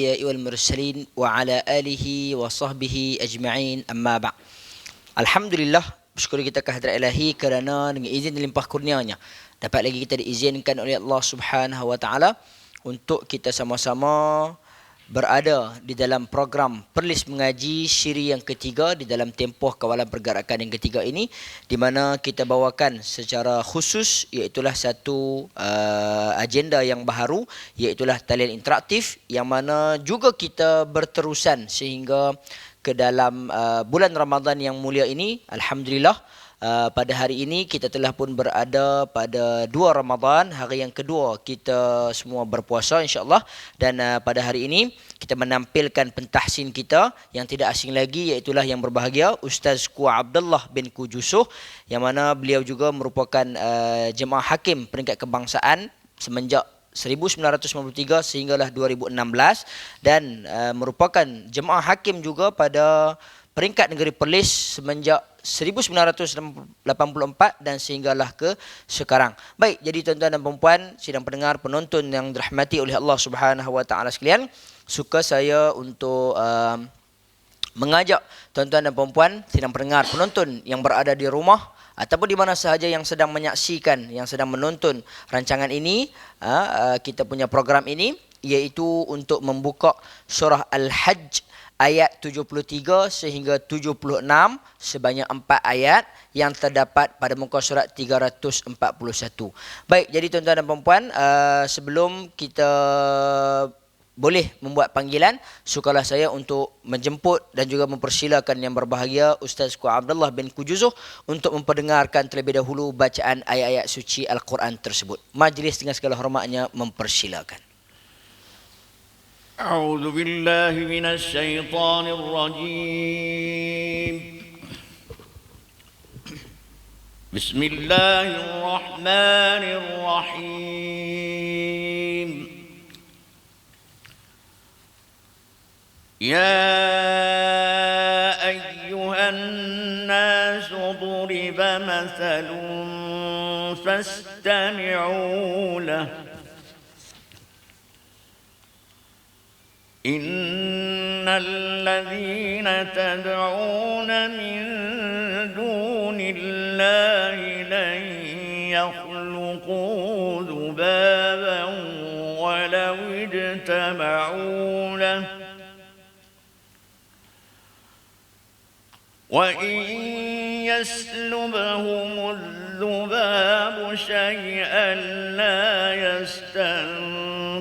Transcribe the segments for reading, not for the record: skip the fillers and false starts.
الأنبياء والمرسلين وعلى آله وصحبه أجمعين أما بعد. Alhamdulillah, bersyukur kita ke hadrat ilahi kerana dengan izin dan limpah kurnianya dapat lagi kita diizinkan oleh Allah Subhanahu wa taala untuk kita sama-sama berada di dalam program Perlis Mengaji Syiri yang ketiga di dalam tempoh kawalan pergerakan yang ketiga ini, di mana kita bawakan secara khusus iaitulah satu agenda yang baharu, iaitulah talian interaktif yang mana juga kita berterusan sehingga ke dalam bulan Ramadan yang mulia ini. Alhamdulillah, pada hari ini kita telah pun berada pada 2 Ramadan, hari yang kedua kita semua berpuasa insya-Allah, dan pada hari ini kita menampilkan pentahsin kita yang tidak asing lagi, iaitulah yang berbahagia Ustaz Ku Abdullah bin Kujusuh, yang mana beliau juga merupakan jemaah hakim peringkat kebangsaan semenjak 1993 sehinggalah 2016, dan merupakan jemaah hakim juga pada peringkat negeri Perlis semenjak 1984 dan sehinggalah ke sekarang. Baik, jadi tuan-tuan dan puan-puan, sidang pendengar, penonton yang dirahmati oleh Allah Subhanahu wa taala sekalian, suka saya untuk mengajak tuan-tuan dan puan-puan, sidang pendengar, penonton yang berada di rumah ataupun di mana sahaja yang sedang menyaksikan, yang sedang menonton rancangan ini, kita punya program ini, iaitu untuk membuka surah Al-Hajj ayat 73 sehingga 76 sebanyak 4 ayat yang terdapat pada muka surat 341. Baik, jadi tuan-tuan dan puan-puan, sebelum kita boleh membuat panggilan, sukalah saya untuk menjemput dan juga mempersilakan yang berbahagia Ustaz Ku Abdullah bin Kujusuh untuk memperdengarkan terlebih dahulu bacaan ayat-ayat suci Al-Quran tersebut. Majlis dengan segala hormatnya mempersilakan. أعوذ بالله من الشيطان الرجيم بسم الله الرحمن الرحيم يا أيها الناس ضرب مثل فاستمعوا له إن الذين تدعون من دون الله لن يخلقوا ذبابا ولو اجتمعوا له وإن يسلبهم الذباب شيئا لا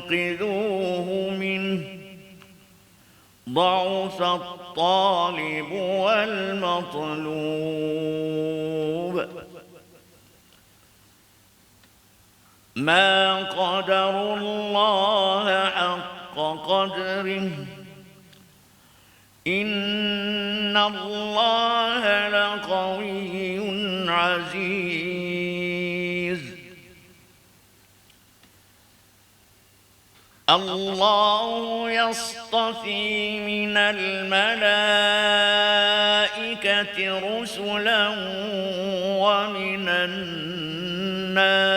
يستنقذوه منه ضعف الطالب والمطلوب ما قدروا الله حق قدره إن الله لقوي عزيز الله يصطفي من الملائكة رسلا ومن الناس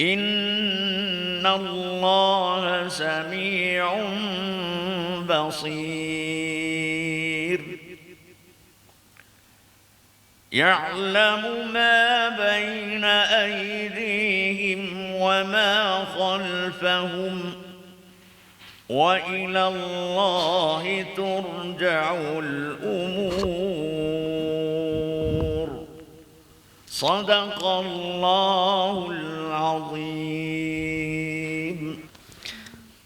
إن الله سميع بصير يعلم ما بين أيديهم وما خلفهم وإلى الله ترجع الأمور صدق الله العظيم.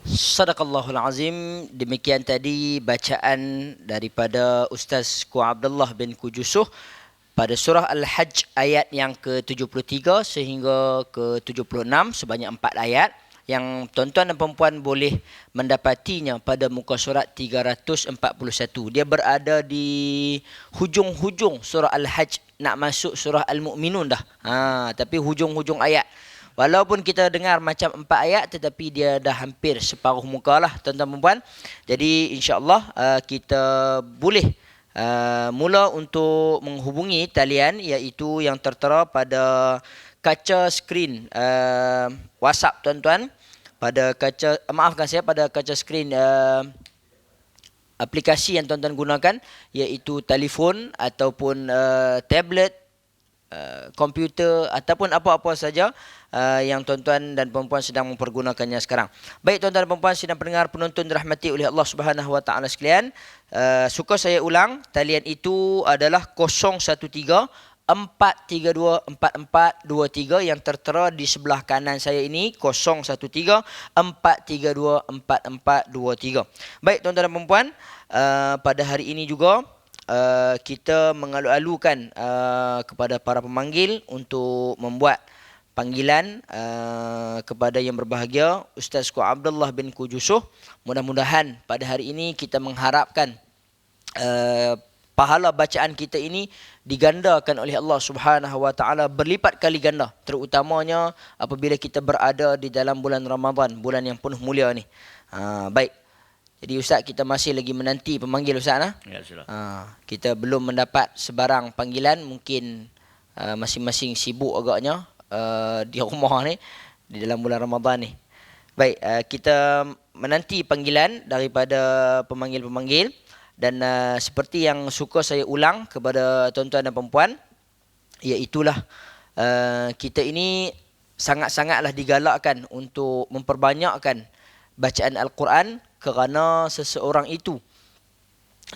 Sadaqallahul Azim. Demikian tadi bacaan daripada Ustaz Ku Abdullah bin Kujusuh pada surah Al-Hajj ayat yang ke-73 sehingga ke-76 sebanyak 4 ayat yang tuan-tuan dan puan-puan boleh mendapatinya pada muka surat 341. Dia berada di hujung-hujung surah Al-Hajj, nak masuk surah Al-Mu'minun dah. Tapi hujung-hujung ayat. Walaupun kita dengar macam 4 ayat, tetapi dia dah hampir separuh muka lah tuan-tuan dan puan-puan. Jadi insya-Allah kita boleh mula untuk menghubungi talian, iaitu yang tertera pada kaca skrin WhatsApp tuan-tuan, pada kaca, maafkan saya, pada kaca skrin aplikasi yang tuan-tuan gunakan, iaitu telefon ataupun tablet, komputer ataupun apa-apa saja yang tuan-tuan dan puan-puan sedang mempergunakannya sekarang. Baik tuan-tuan dan puan-puan sidang pendengar penonton dirahmati oleh Allah Subhanahu Wa Taala sekalian, suka saya ulang, talian itu adalah 013 432 4423 yang tertera di sebelah kanan saya ini, 013 432 4423. Baik tuan-tuan dan puan-puan, pada hari ini juga kita mengalu-alukan kepada para pemanggil untuk membuat panggilan kepada yang berbahagia Ustaz Ku Abdullah bin Kujusuh. Mudah-mudahan pada hari ini kita mengharapkan pahala bacaan kita ini digandakan oleh Allah Subhanahu Wa Taala berlipat kali ganda, terutamanya apabila kita berada di dalam bulan Ramadan, bulan yang penuh mulia ni. Baik. Jadi Ustaz, kita masih lagi menanti pemanggil Ustaz nah. Ya, sila. Kita belum mendapat sebarang panggilan, mungkin masing-masing sibuk agaknya di rumah ni di dalam bulan Ramadan ni. Baik, kita menanti panggilan daripada pemanggil-pemanggil. Dan seperti yang suka saya ulang kepada tuan-tuan dan puan-puan, iaitulah kita ini sangat-sangatlah digalakkan untuk memperbanyakkan bacaan Al-Quran, kerana seseorang itu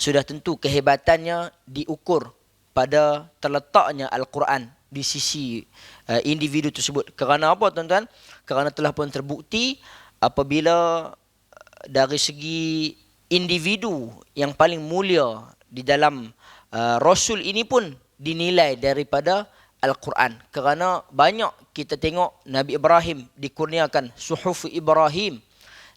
sudah tentu kehebatannya diukur pada terletaknya Al-Quran di sisi individu tersebut. Kerana apa tuan-tuan? Kerana telah pun terbukti apabila dari segi individu yang paling mulia di dalam Rasul ini pun dinilai daripada Al-Quran. Kerana banyak kita tengok Nabi Ibrahim dikurniakan Suhuf Ibrahim,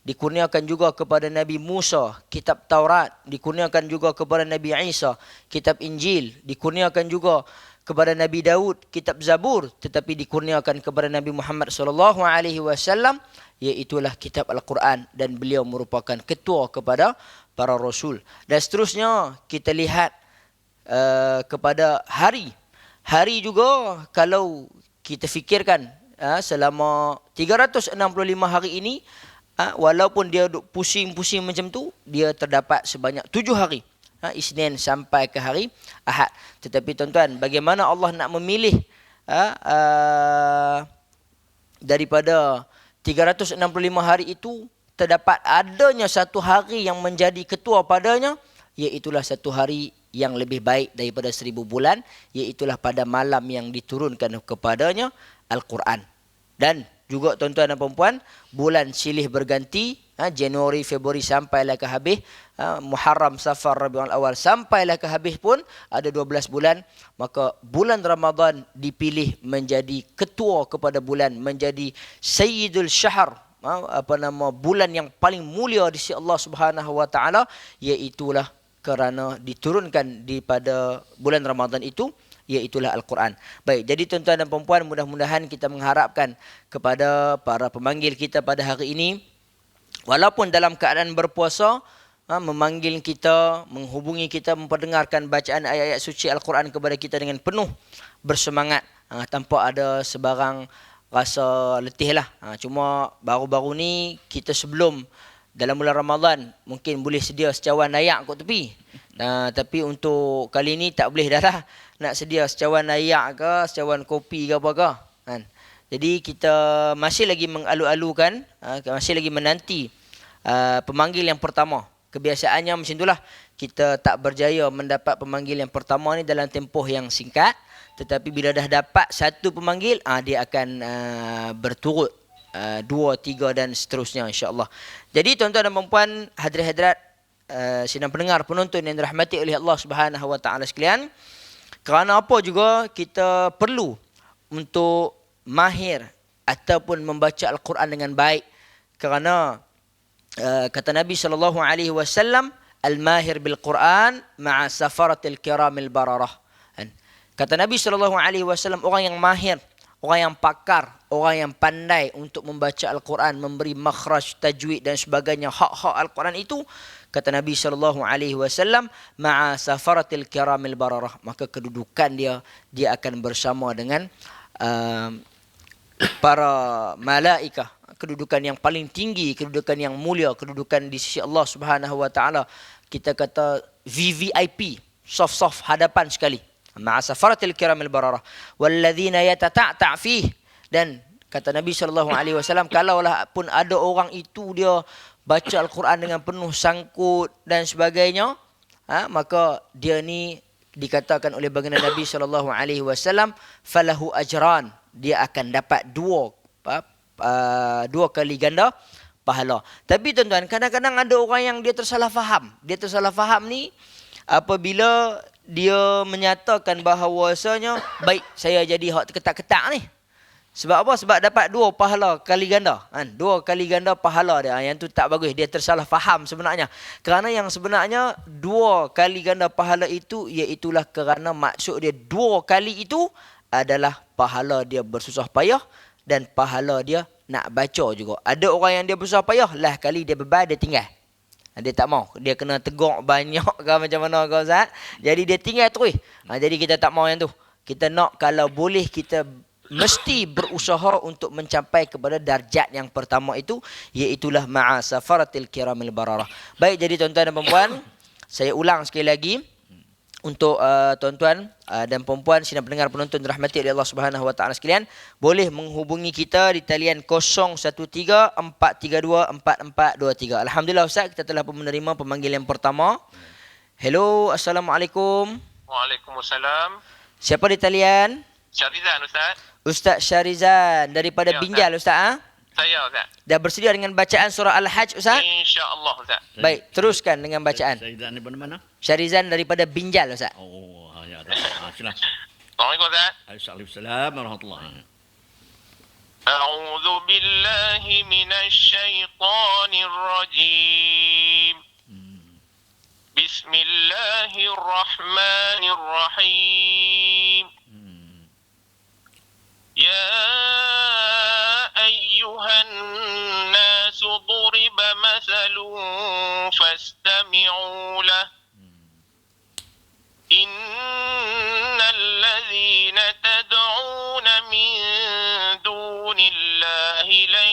dikurniakan juga kepada Nabi Musa kitab Taurat, dikurniakan juga kepada Nabi Isa kitab Injil, dikurniakan juga kepada Nabi Daud kitab Zabur, tetapi dikurniakan kepada Nabi Muhammad sallallahu alaihi wasallam iaitulah kitab Al-Quran, dan beliau merupakan ketua kepada para rasul. Dan seterusnya kita lihat kepada hari juga, kalau kita fikirkan selama 365 hari ini, walaupun dia duk pusing-pusing macam tu, dia terdapat sebanyak 7 hari, Isnin sampai ke hari Ahad. Tetapi tuan-tuan, bagaimana Allah nak memilih daripada 365 hari itu terdapat adanya satu hari yang menjadi ketua padanya, iaitulah satu hari yang lebih baik daripada 1000 bulan, iaitulah pada malam yang diturunkan kepadanya Al-Quran. Dan juga tuan-tuan dan puan-puan, bulan silih berganti, Januari, Februari sampailah ke habis, Muharram, Safar, Rabiul Awal sampailah ke habis pun ada 12 bulan. Maka bulan Ramadan dipilih menjadi ketua kepada bulan, menjadi Sayyidul Syahr, bulan yang paling mulia di sisi Allah Subhanahu Wa Taala, iaitulah kerana diturunkan pada bulan Ramadan itu, iaitulah Al-Quran. Baik, jadi tuan-tuan dan puan-puan, mudah-mudahan kita mengharapkan kepada para pemanggil kita pada hari ini, walaupun dalam keadaan berpuasa, memanggil kita, menghubungi kita, memperdengarkan bacaan ayat-ayat suci Al-Quran kepada kita dengan penuh bersemangat, tanpa ada sebarang rasa letih lah. Cuma baru-baru ni kita sebelum dalam bulan Ramadan mungkin boleh sedia secawan ayak kat tepi. Tapi untuk kali ni tak boleh dah lah. Nak sedia secawan ayak ke, secawan kopi ke apa ke. Jadi kita masih lagi mengalu-alukan, masih lagi menanti pemanggil yang pertama. Kebiasaannya macam itulah. Kita tak berjaya mendapat pemanggil yang pertama ni dalam tempoh yang singkat. Tetapi bila dah dapat satu pemanggil, dia akan berturut 2, 3 dan seterusnya, insya-Allah. Jadi tuan-tuan dan puan-puan, hadirat-hadirat sidang pendengar penonton yang dirahmati oleh Allah Subhanahu Wa Taala sekalian, kerana apa juga kita perlu untuk mahir ataupun membaca Al-Quran dengan baik. Kerana kata Nabi sallallahu alaihi wasallam, al-mahir bil Quran ma'a safaratil kiramil bararah. Kata Nabi sallallahu alaihi wasallam, orang yang mahir, orang yang pakar, orang yang pandai untuk membaca Al-Quran, memberi makhraj, tajwid dan sebagainya, hak-hak Al-Quran itu, kata Nabi sallallahu alaihi wasallam, ma'a safaratil kiramil bararah, maka kedudukan dia akan bersama dengan para malaikah, kedudukan yang paling tinggi, kedudukan yang mulia, kedudukan di sisi Allah Subhanahu wa taala. Kita kata VVIP, soft hadapan sekali. Ma'a safaratil kiramil bararah walladzina yatata'ta' fih. Dan kata Nabi SAW, kalaulah pun ada orang itu dia baca Al-Quran dengan penuh sangkut dan sebagainya, maka dia ni dikatakan oleh baginda Nabi SAW, falahu ajran, dia akan dapat dua kali ganda pahala. Tapi tuan-tuan, kadang-kadang ada orang yang dia tersalah faham. Dia tersalah faham ni apabila dia menyatakan bahawasanya, baik, saya jadi hak ketak-ketak ni. Sebab apa? Sebab dapat dua pahala kali ganda. Dua kali ganda pahala dia. Yang tu tak bagus. Dia tersalah faham sebenarnya. Kerana yang sebenarnya dua kali ganda pahala itu, iaitulah kerana maksud dia dua kali itu adalah pahala dia bersusah payah dan pahala dia nak baca juga. Ada orang yang dia bersusah payah, lah kali dia beban, dia tinggal. Dia tak mau. Dia kena tegur banyak ke macam mana kau Ustaz. Jadi dia tinggal terus. Jadi kita tak mau yang tu. Kita nak kalau boleh kita mesti berusaha untuk mencapai kepada darjat yang pertama itu, iaitulah ma'a safaratil kiramil bararah. Baik, jadi tuan-tuan dan puan-puan, saya ulang sekali lagi untuk tuan-tuan dan puan-puan sidang pendengar penonton dirahmati oleh Allah Subhanahu wa taala sekalian, boleh menghubungi kita di talian 0134324423. Alhamdulillah Ustaz, kita telah pun menerima pemanggilan pertama. Hello, assalamualaikum. Waalaikumsalam. Siapa di talian? Syarizan Ustaz. Ustaz Syarizan daripada Ya, Binjal Ustaz. Saya Ustaz. Dah bersedia dengan bacaan surah Al-Hajj Ustaz? InsyaAllah Ustaz. Baik, teruskan dengan bacaan. Syarizan daripada mana? Syarizan daripada Binjal Ustaz. Oh, ya. Silakan. Assalamualaikum Ustaz. Assalamualaikum warahmatullahi. أعوذ بالله من الشيطان الرجيم بسم الله الرحمن الرحيم يا أيها الناس ضرب مثل فاستمعوا له إن الذين تدعون من دون الله لن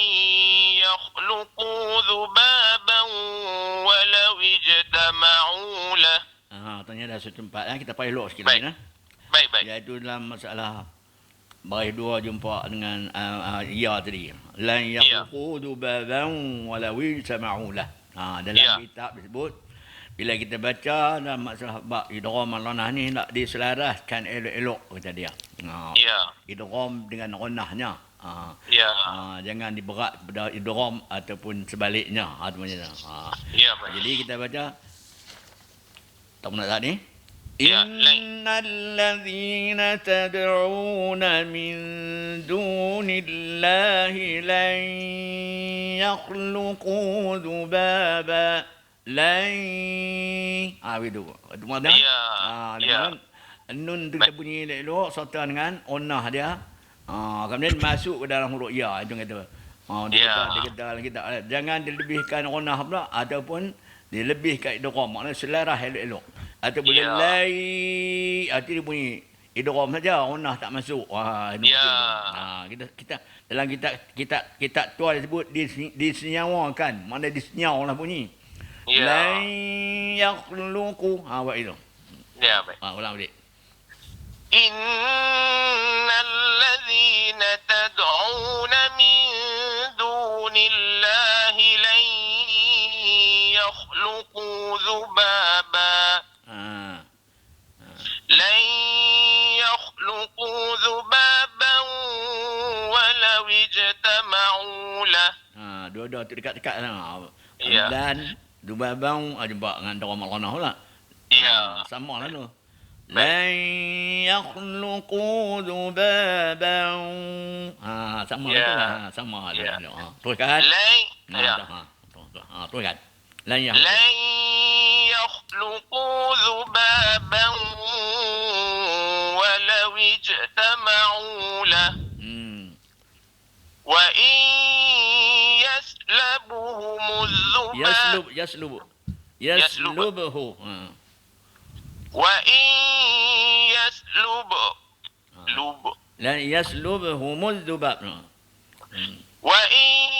يخلقوا ذبابا ولو اجتمعوا له. Tanya dah satu tempat kita payah elok sikit Baik. lagi Baik. Iaitu dalam masalah baris dua jumpa dengan ya tadi. Lan yaqudu dubaban walau sama'u lah. Dalam kitab disebut bila kita baca dalam masalah bab idgham al-ghanah ni nak diselaraskan elok-elok kata dia. Idgham dengan ghanahnya. Jangan diberat pada idgham ataupun sebaliknya. Jadi kita baca tak pernah tak ni? Innal ladzina tad'una min dunillahi lan yakhluqu dhubaba lan begitu. Ada? Nun tu kita bunyi elok serta dengan onah dia. Kemudian masuk ke dalam huruf ya, itu kata. Dia kata kita jangan dilebihkan onah pula ataupun dilebihkan idgham, maknanya selaras elok-elok. Atau boleh lai, dia bunyi idgham saja, onah tak masuk. Kita dalam kitab tuan disebut disenyawakan, maknanya disenyawlah bunyi. Lan yakhluqu buat itu. Baik. Ulang balik. Innal ladzina tad'una min dunillahi lan yakhluqu dhubaba lan yakhluqu dhubaban walau ijtama'u lah. Dua-dua tu dekat-dekat dan dhubabang jumpa dengan dalam al-ghanah pula. Sama lah tu. Lan yakhluqu dhubaban. Sama lah tu. Sama dia. Teruskan. Teruskan. Lan yakhluqu dhubaban walau ijtama'u lah. Wa in yaslabuhumuz dhubab Yaslubuhu. Wa in yaslubhumuz dhubab. Wa in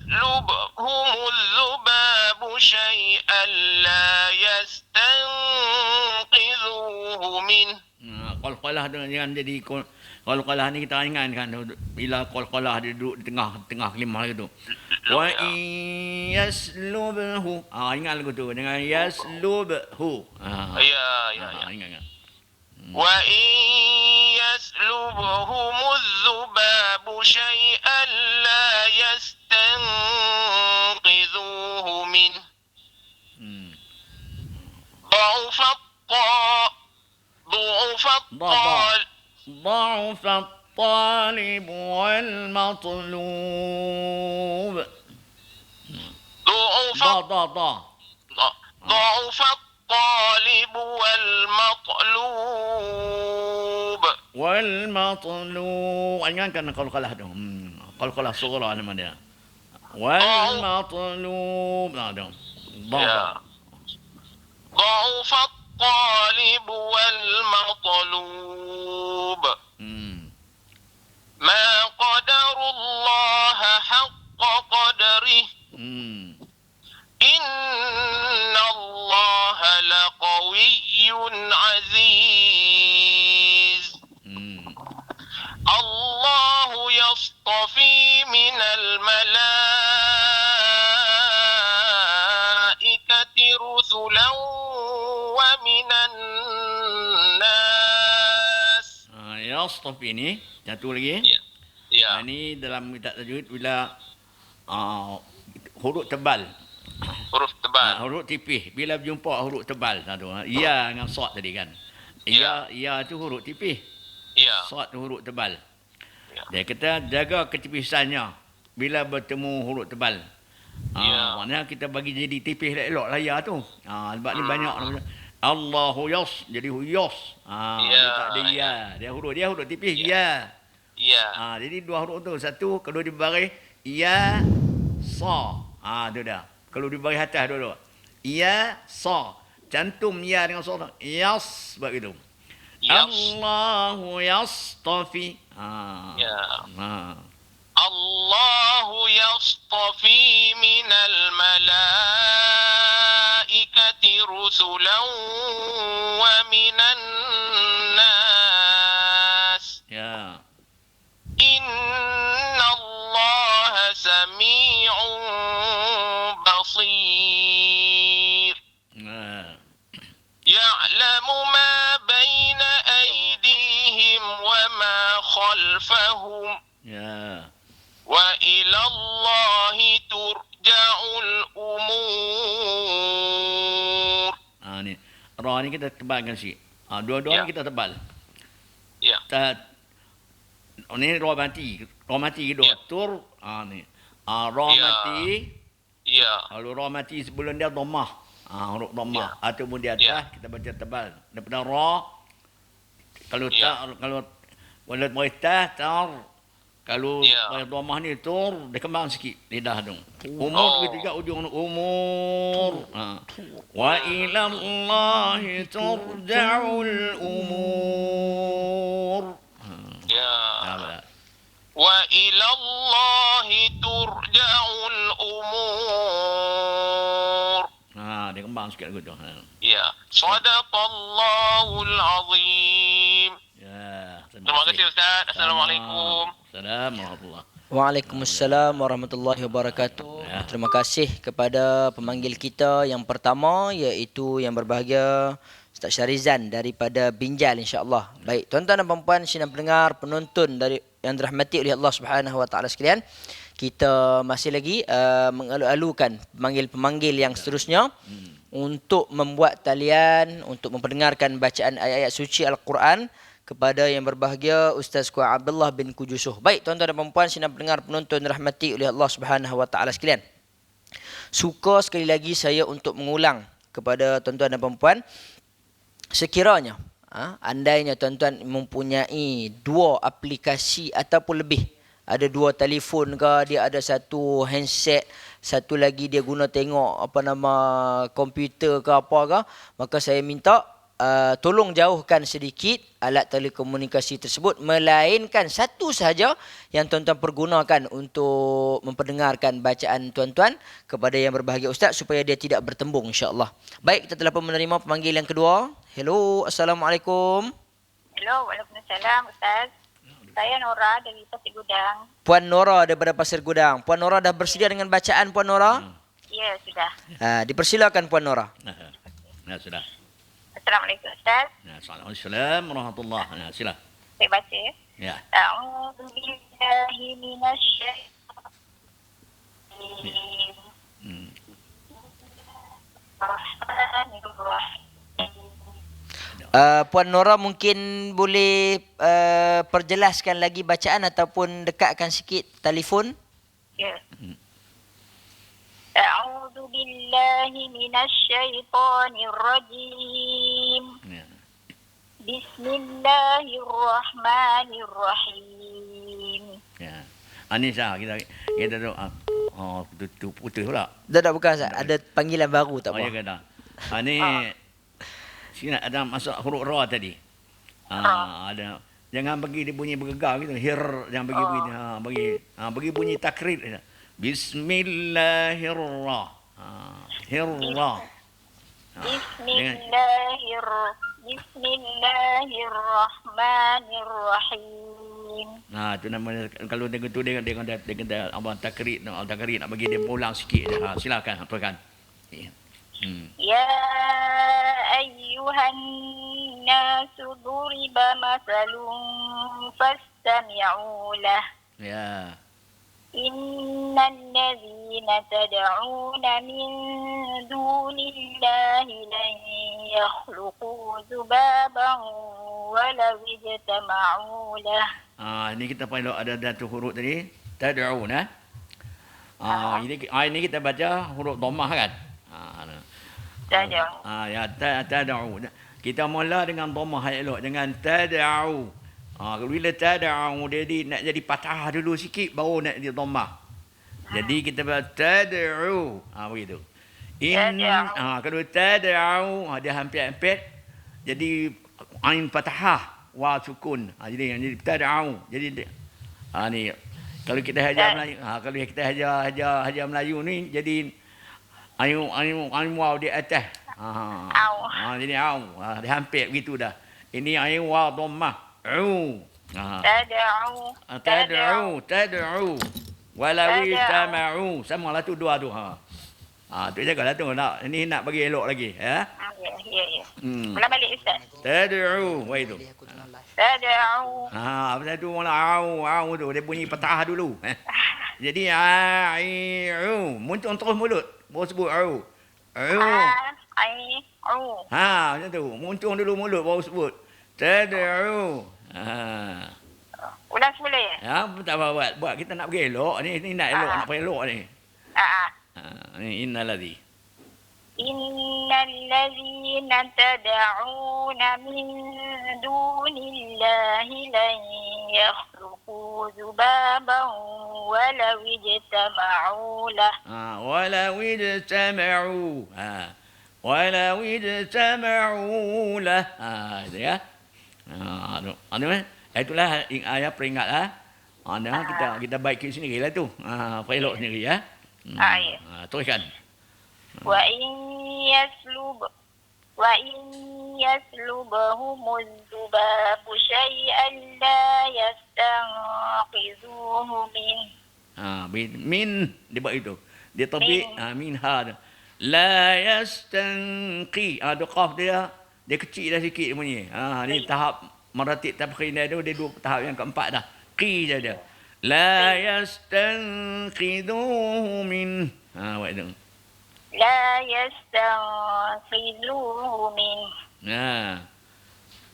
يسلبهم الذباب شيئا لا يستنقذوه منه. Qalqalah tu jangan jadi qalqalah ni kita ingatkan bila qalqalah dia duduk di tengah kelimah tu. Wa in yaslubhu. Ingat lagu tu dengan yaslubhu. Ingat. وإن يسلبهم الذباب شيئا لا يستنقذوه منه. ضعف الطالب والمطلوب. ضعف الطالب والمطلوب. Ingatkan qalqalah tu. Qalqalah sughra nama dia. والمطلوب. ضعف الطالب والمطلوب. ما قدر الله حق قدره. إن الله لقوي عزيز. الله يصطفي من الملائكة رسلا ومن الناس. Yastafi ni satu lagi. Ya. Ini dalam kitab tajwid bila huruf tebal. Huruf tebal. Huruf tipis bila berjumpa huruf tebal satu. Ya dengan sad tadi kan. Ya tu huruf tipis. Ya. Sad tu huruf tebal. Ya. Dia kata jaga ketipisannya bila bertemu huruf tebal. Maknanya kita bagi jadi tipis elok lah ya tu. Sebab ni banyak Allahu yas jadi huyas. Dia tak ada ya. Dia huruf tipis ya. Ya. Jadi dua huruf tu. Satu kalau dibaris ya sa. Tu dah. Kalau dibaris atas dulu. Ya sa. Cantum ya dengan sa. Yas sebab itu. Allahu yastafi. Ya. الله يصطفي من الملائكة رسلا ومن الناس. إن الله سميع بصير. يعلم ما بين أيديهم وما خلفهم. وإلى الله ترجع الأمور. Ni ra ni kita tebalkan sikit. Dua-dua ni kita tebal. Ya. Ni ra mati kedua. Tur ni. Ra mati. Ya. Kalau ra mati sebelum dia dhammah. Huruf dhammah ataupun di atas kita baca tebal. Daripada ra kalau kalau wala muitah tar. Kalau dhammah ni tur dia kembang sikit lidah tu. Umur ketiga ujung umur. Wa ila Allahi turja'ul umur. Wa ila Allahi turja'ul umur. Dia kembang sikit lagu tu. Ya. Sadaqallahul azim. Terima kasih Ustaz. Assalamualaikum. Assalamualaikum. Waalaikumsalam warahmatullahi wabarakatuh. Terima kasih kepada pemanggil kita yang pertama iaitu yang berbahagia Ustaz Syarizan daripada Binjal insya-Allah. Baik, tuan-tuan dan puan-puan sidang pendengar, penonton dari yang dirahmati oleh Allah Subhanahu wa taala sekalian. Kita masih lagi mengalu-alukan pemanggil-pemanggil yang seterusnya untuk membuat talian untuk memperdengarkan bacaan ayat-ayat suci Al-Quran kepada yang berbahagia Ustaz Kuat Abdullah bin Kujusuh. Baik, tuan-tuan dan puan-puan sidang pendengar penonton dirahmati oleh Allah Subhanahu wa taala sekalian. Suka sekali lagi saya untuk mengulang kepada tuan-tuan dan puan-puan, sekiranya andainya tuan-tuan mempunyai dua aplikasi ataupun lebih, ada dua telefon ke, dia ada satu handset, satu lagi dia guna tengok komputer ke apa ke, maka saya minta tolong jauhkan sedikit alat telekomunikasi tersebut, melainkan satu sahaja yang tuan-tuan pergunakan untuk memperdengarkan bacaan tuan-tuan kepada yang berbahagia Ustaz, supaya dia tidak bertembung insya-Allah. Baik, kita telah pun menerima pemanggil yang kedua. Hello, Assalamualaikum. Hello, Waalaikumsalam Ustaz. Saya Nora dari Pasir Gudang. Puan Nora daripada Pasir Gudang. Puan Nora dah bersedia dengan bacaan Puan Nora? Ya, sudah. Dipersilakan Puan Nora. Nah, sudah. Assalamualaikum Ustaz. Nah, Assalamualaikum warahmatullahi. Nah, sila. Saya baca. Ya. A'udzu billahi minasyaitonir Hmm. rajim. Puan Nora mungkin boleh perjelaskan lagi bacaan ataupun dekatkan sikit telefon. Ya. A'udzu billahi minasyaitonir rajim. Ya. Bismillahirrahmanirrahim. Ya. Anissa kita tu tu putus pula. Dah bukan Ustaz, ada panggilan baru tak Oh, ya apa. kata. Ni sini ada masuk huruf ra tadi. Ada jangan bagi dia bunyi bergegar gitu. Hir jangan bagi bunyi. Bagi bunyi takrir. Bismillahirrahmanirrahim. Bismillahirrahmanirrahim. Tu nama kalau dia kata abang takrir nak bagi dia pulang sikit je. Silakan apakan. Ya ayyuhan nasu duriba masalun fastami'u lah. Ya. Innal ladzina tad'una min dunillahi lan yakhluqu dhubaban walau ijtama'u lah. Ini kita pilot ada satu huruf tadi. Tad'un ini kita baca huruf dhammah kan? Tad'u. Ya tad'u. Kita mula dengan dhammah elok dengan tad'u. Bila tad'u dia nak jadi patah dulu sikit baru nak jadi dhammah. Jadi kita baca tad'u. Begitu. Kalau tad'u dia hampir jadi ain fathah wa sukun. Jadi tad'u. Jadi ni kalau kita hajar Melayu, kalau kita hajar Melayu ni jadi ain waw di atas. Jadi au. Dia hampir begitu dah. Ini ain waw dhammah. Tad'u. Walau istama'u. Samalah tu dua tu. Tu jagalah tu nak. Ini nak bagi elok lagi, ya. Ya. Ulang balik Ustaz. Tad'u. Wah itu. Tad'u. Pasal tu mula au tu dia bunyi patah dulu. Jadi ai'u. Muncul terus mulut. Baru sebut au. Ai'u. Macam tu. Muncul dulu mulut baru sebut. Tad'u. Ulang semula ya? Tak apa buat. Kita nak pergi elok. Ni nak elok, nak pergi elok ni. Ni innalladzi. Innalladzina tad'una min dunillahi lan yakhluqu dhubaban walau ijtama'u lah. Walau ijtama'u. Walau ijtama'u lah. Itu ya. Itulah ayat peringatlah. Kita baiki sendirilah tu. Pelok sendiri ya. Teruskan. Wa in yaslubahumuz dhubabu syai'an la yastanqidhuhu min. Min dia buat itu. Dia tabik minha. La yastanqi. Ada qaf dia kecil dah sikit bunyi. Ni tahap maratib tabkhin dia tu, dia dua tahap yang keempat dah. Qi je dia. La yastanqidhuhu min. Buat itu. La yastanqidhuhu min.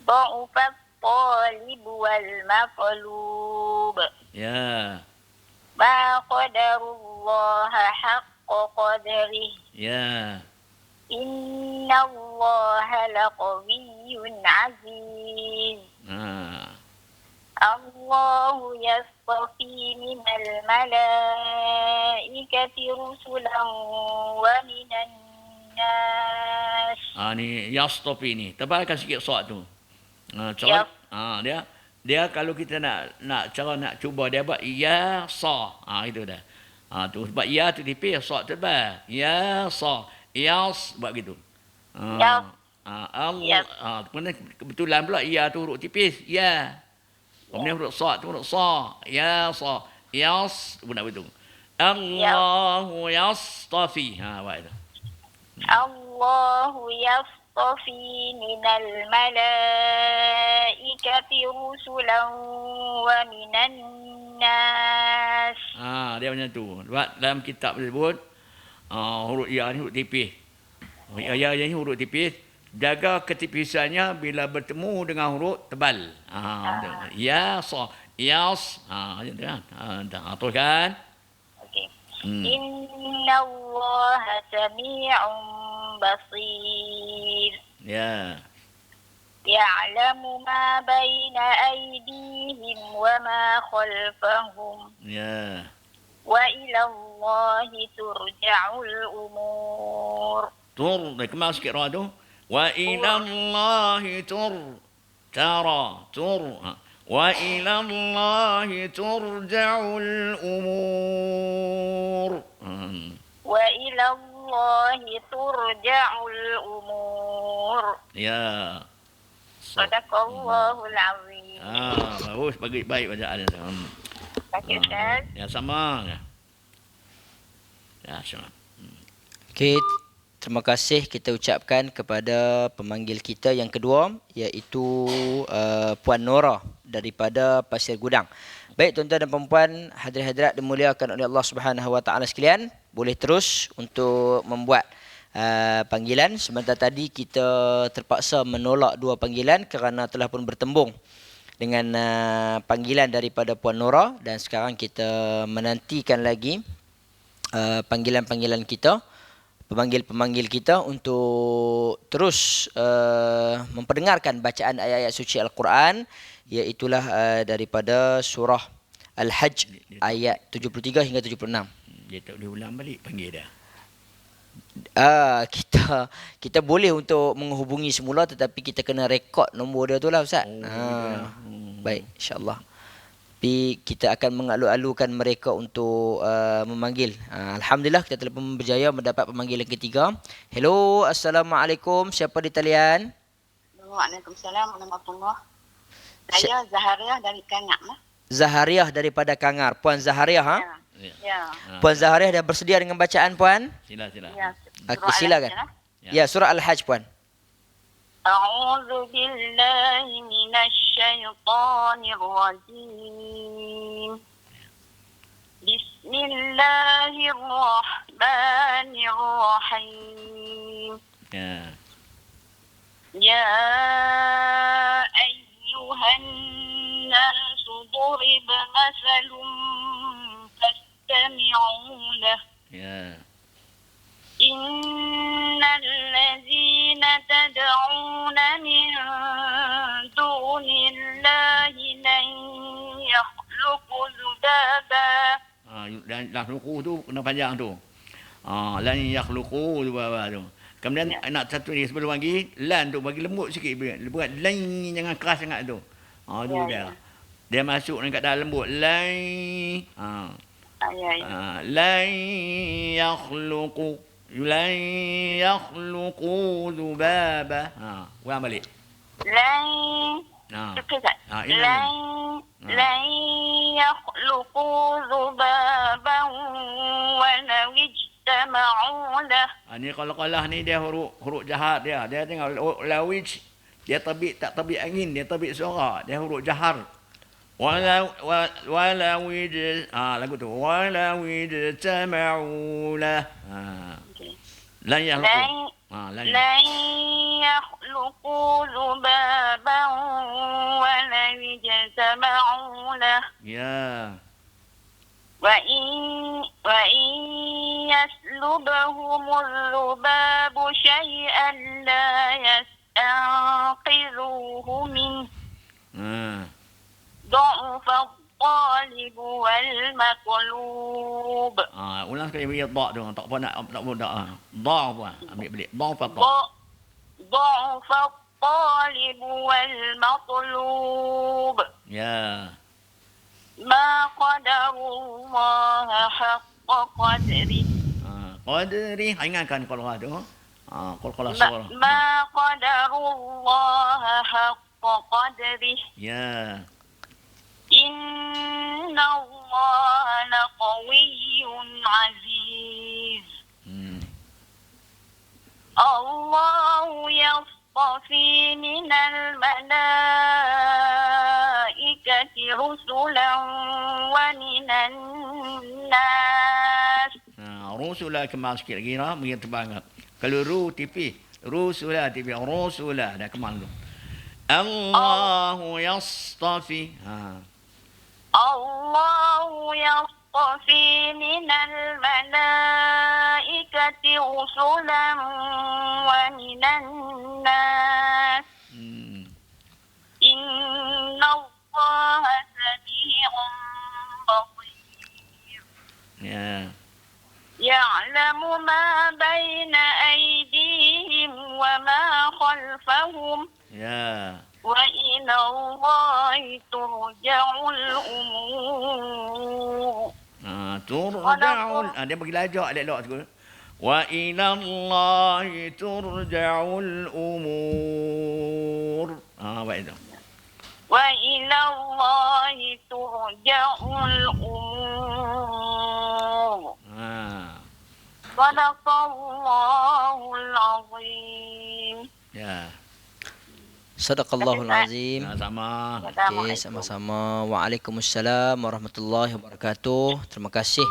Dha'ufa at-talib wal maqlub. Ya. Ma qadarullaha haqqa qadrih. Ya. Inna Allaha laqawiyyun aziz. Allahu yastafi minal malaikati rusulan wa minan الناس. Ni yastafi ni. Tebalkan sikit sad tu. Yap. Dia kalau kita nak cara nak cuba dia buat ya sa. Itu dah. Tu sebab ya tu tipis, sad tebal. Ya sa. Yas buat gitu. Yap. Allah. Kemudian kebetulan pula ya tu huruf tipis. Ya. Kemudian huruf sa tu huruf sa. Ya sa. Yas pun nak betul. Allahu yastafi. Buat itu. الله يصطفي من الملائكة رسلا ومن الناس. Dia macam tu. Sebab dalam kitab tersebut huruf ya ni huruf tipis. Ya ni huruf tipis. Jaga ketipisannya bila bertemu dengan huruf tebal. Ya sa. Yas. Macam tu kan. Teruskan. Okay. Inna Allah sami'un basir. Ya. Ya'lamu ma baina aydihim wa ma khalfahum. Ya. Wa ila Allahi turja'ul umur. Kemas sikit ra tu. Wa ila Allahi wa ila Allahi turja'ul umur. Wa ila Allahi turja'ul umur. Ya. Sadaqallahul azim. Bagus, baik bacaan dia. Terima kasih Ustaz. Ya sama. Ya, sama. Okey, terima kasih kita ucapkan kepada pemanggil kita yang kedua, iaitu Puan Nora daripada Pasir Gudang. Baik tuan-tuan dan puan-puan, hadirin-hadirat dimuliakan oleh Allah Subhanahu Wa Taala sekalian, boleh terus untuk membuat panggilan. Sebentar tadi kita terpaksa menolak 2 panggilan kerana telah pun bertembung dengan panggilan daripada Puan Nora, dan sekarang kita menantikan lagi panggilan-panggilan kita, pemanggil-pemanggil kita untuk terus memperdengarkan bacaan ayat-ayat suci Al-Quran, iaitulah daripada surah Al-Hajj ayat 73 hingga 76. Dia tak boleh ulang balik panggil dah. Kita boleh untuk menghubungi semula, tetapi kita kena rekod nombor dia tu lah Ustaz. Baik, insya-Allah. Tapi kita akan mengalu-alukan mereka untuk memanggil. Alhamdulillah kita telah pun berjaya mendapat pemanggilan ketiga. Hello, Assalamualaikum. Siapa di talian? Waalaikumsalam warahmatullahi. Saya Zahariah dari Kangar lah. Zahariah daripada Kangar. Puan Zahariah, ha? Ya. Puan Zahariah dah bersedia dengan bacaan puan? Sila. Ya. Okey, silakan. Ya, surah Al-Hajj puan. A'udzu billahi minasy syaithanir rajim. Bismillahirrahmanirrahim. Ya ayyuhan nas ضرب مثل فاستمعوا له. إن الذين تدعون من دون الله لن يخلقوا ذبابا. Yakhluqu tu kena panjang tu. Lan yakhluqu tu. Kemudian nak satu ni sebelum lagi, lan tu bagi lembut sikit. Buat lan jangan keras sangat tu. Tu dia. Dia masuk dekat dalam lembut. Lan. Lan yakhluqu. Lan yakhluqu dhubaba. Ulang balik. Lan. Lan yakhluqu dhubaban walau ijtama'u lah. Ni qalah ni dia huruf jahat dia. Dia tengok lawij. Dia tabik tak tabik angin, dia tabik suara. Dia huruf jahar. Walau lagu tu. Walau ijtama'u lah. Lan yakhluqu. Lan yakhluqu dhubaban walau ijtama'u lah. Ya. Wa in yaslubhumul dhubabu syai'an la yasta'qizuhu min. ضعف الطالب والمطلوب Ulang sekali bagi dak tu. Tak apa nak dak. Dak apa? Ambil balik. Dak apa dak? ضعف الطالب والمطلوب Ya. ما قدر الله حق قدره Qadri ingatkan kalau ada. Kalau surah. ما قدر الله حق قدره Ya. إن الله لقوي عزيز الله يصطفي من الملائكة رسلا ومن الناس Rusula kemal sikit lagi lah. Mungkin terbang. Kalau ru tipis. Rusula tipis. Rusula dah kemal tu. Allahu yastafi. الله يصطفي من الملائكة رسلا ومن الناس إن الله سميع بصير Ya. يعلم ما بين أيديهم وما خلفهم Ya. وإلى الله ترجع الأمور Turja'ul. Dia bagi lajak elok tu. Wa ila Allahi turja'ul umur. Baik tu. وإلى الله ترجع الأمور صدق الله العظيم. Ya. Sadaqallahul azim. Sama. Okey, sama-sama. Waalaikumsalam warahmatullahi wabarakatuh. Terima kasih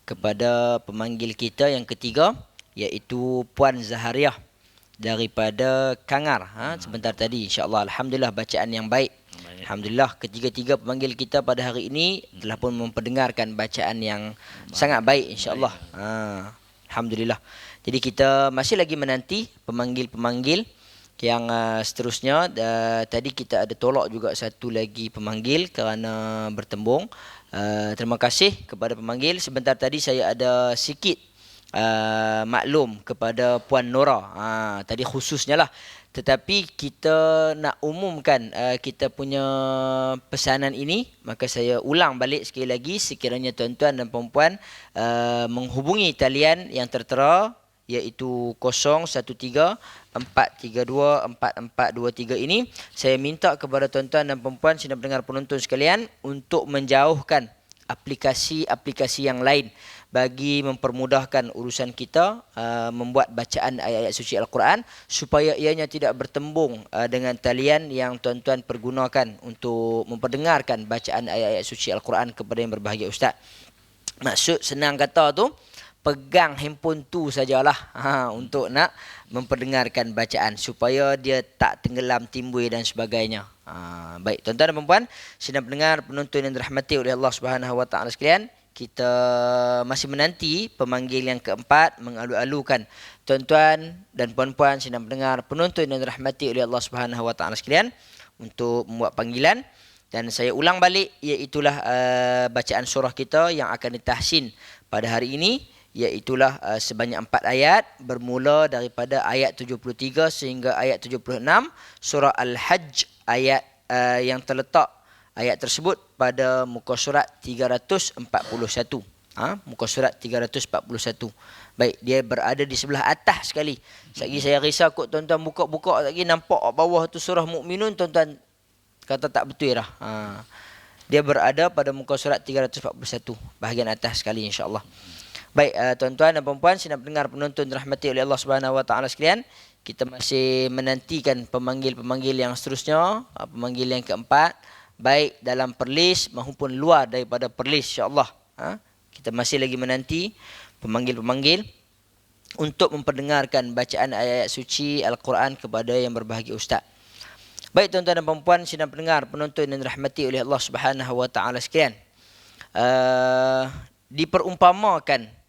kepada pemanggil kita yang ketiga, iaitu Puan Zahariah daripada Kangar. Sebentar tadi, insya-Allah. Alhamdulillah, bacaan yang baik. Alhamdulillah, ketiga-tiga pemanggil kita pada hari ini telah pun memperdengarkan bacaan yang sangat baik, insya-Allah. Alhamdulillah. Jadi kita masih lagi menanti pemanggil-pemanggil yang seterusnya. Tadi kita ada tolak juga satu lagi pemanggil kerana bertembung. Terima kasih kepada pemanggil. Sebentar tadi saya ada sikit maklum kepada Puan Nora. Tadi khususnya lah. Tetapi kita nak umumkan kita punya pesanan ini, maka saya ulang balik sekali lagi, sekiranya tuan-tuan dan puan-puan menghubungi talian yang tertera, iaitu 013-432-4423 ini. Saya minta kepada tuan-tuan dan puan-puan sidang pendengar penonton sekalian untuk menjauhkan aplikasi-aplikasi yang lain bagi mempermudahkan urusan kita membuat bacaan ayat-ayat suci Al-Quran, supaya ianya tidak bertembung dengan talian yang tuan-tuan pergunakan untuk memperdengarkan bacaan ayat-ayat suci Al-Quran kepada yang berbahagia Ustaz. Maksud senang kata tu, pegang handphone tu sajalah untuk nak memperdengarkan bacaan supaya dia tak tenggelam timbul dan sebagainya. Baik, tuan-tuan dan puan-puan, sidang pendengar penonton yang dirahmati oleh Allah Subhanahu Wa Taala sekalian, kita masih menanti pemanggil yang keempat mengalu-alukan tuan-tuan dan puan-puan sidang pendengar penonton yang dirahmati oleh Allah Subhanahu Wa Taala sekalian untuk membuat panggilan. Dan saya ulang balik, iaitulah bacaan surah kita yang akan ditahsin pada hari ini, iaitulah sebanyak 4 ayat, bermula daripada ayat 73 sehingga ayat 76 surah Al-Hajj, ayat yang terletak ayat tersebut pada muka surat 341. Muka surat 341. Baik, dia berada di sebelah atas sekali. Sekali saya risau kot tuan-tuan buka-buka lagi nampak bawah tu surah Mukminun, tuan-tuan kata tak betul dah. Dia berada pada muka surat 341, bahagian atas sekali, insya-Allah. Baik, tuan-tuan dan puan-puan sidang pendengar penonton dirahmati oleh Allah Subhanahu Wa Taala sekalian, kita masih menantikan pemanggil-pemanggil yang seterusnya, pemanggil yang keempat, baik dalam Perlis maupun luar daripada Perlis, insya-Allah. Kita masih lagi menanti pemanggil-pemanggil untuk memperdengarkan bacaan ayat-ayat suci Al-Quran kepada yang berbahagia Ustaz. Baik, tuan-tuan dan puan-puan sidang pendengar penonton yang dirahmati oleh Allah Subhanahu Wa Taala sekalian, diperumpamakan